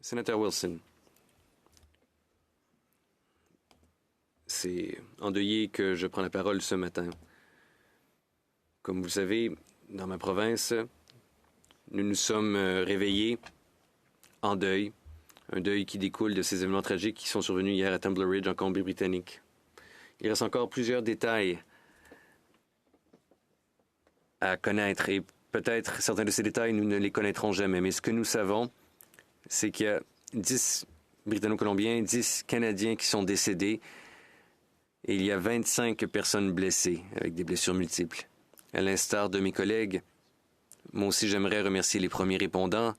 Sénateur Wilson, c'est endeuillé que je prends la parole ce matin. Comme vous le savez, dans ma province, nous nous sommes réveillés en deuil, un deuil qui découle de ces événements tragiques qui sont survenus hier à Tumbler Ridge, en Colombie-Britannique. Il reste encore plusieurs détails à connaître et peut-être certains de ces détails, nous ne les connaîtrons jamais. Mais ce que nous savons, c'est qu'il y a 10 Britanno-Colombiens, 10 Canadiens qui sont décédés et il y a 25 personnes blessées avec des blessures multiples. À l'instar de mes collègues, moi aussi j'aimerais remercier les premiers répondants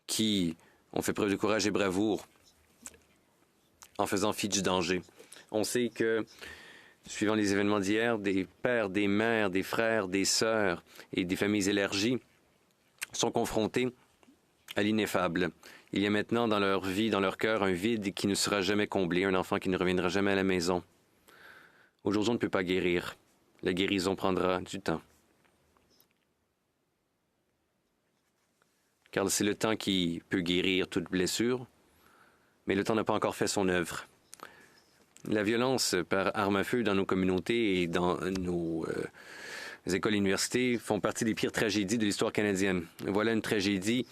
qui ont fait preuve de courage et bravoure en faisant fi du danger. On sait que, suivant les événements d'hier, des pères, des mères, des frères, des sœurs et des familles élargies sont confrontés à l'ineffable. Il y a maintenant dans leur vie, dans leur cœur, un vide qui ne sera jamais comblé, un enfant qui ne reviendra jamais à la maison. Aujourd'hui, on ne peut pas guérir. La guérison prendra du temps. Car c'est le temps qui peut guérir toute blessure, mais le temps n'a pas encore fait son œuvre. La violence par arme à feu dans nos communautés et dans nos écoles et universités font partie des pires tragédies de l'histoire canadienne. Voilà une tragédie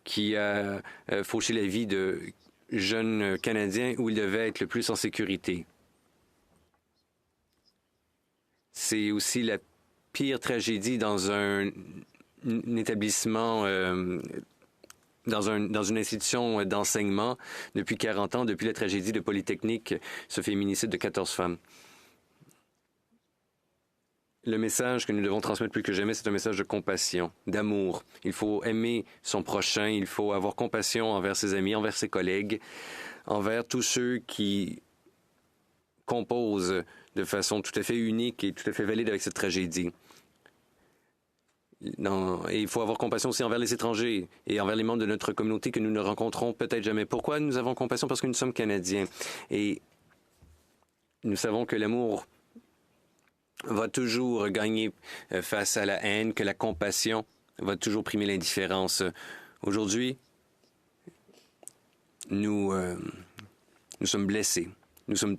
qui a fauché la vie de jeunes Canadiens où ils devaient être le plus en sécurité. C'est aussi la pire tragédie dans un établissement, dans une institution d'enseignement depuis 40 ans, depuis la tragédie de Polytechnique, ce féminicide de 14 femmes. Le message que nous devons transmettre plus que jamais, c'est un message de compassion, d'amour. Il faut aimer son prochain, il faut avoir compassion envers ses amis, envers ses collègues, envers tous ceux qui composent de façon tout à fait unique et tout à fait valide avec cette tragédie. Non, et il faut avoir compassion aussi envers les étrangers et envers les membres de notre communauté que nous ne rencontrons peut-être jamais. Pourquoi nous avons compassion? Parce que nous sommes Canadiens. Et nous savons que l'amour va toujours gagner face à la haine, que la compassion va toujours primer l'indifférence. Aujourd'hui, nous sommes blessés. Nous sommes...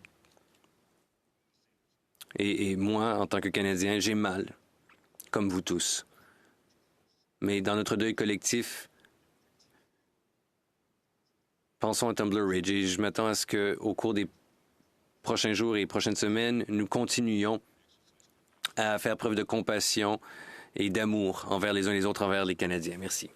Et moi, en tant que Canadien, j'ai mal, comme vous tous. Mais dans notre deuil collectif, pensons à Tumbler Ridge et je m'attends à ce qu'au cours des prochains jours et prochaines semaines, nous continuions à faire preuve de compassion et d'amour envers les uns et les autres, envers les Canadiens. Merci.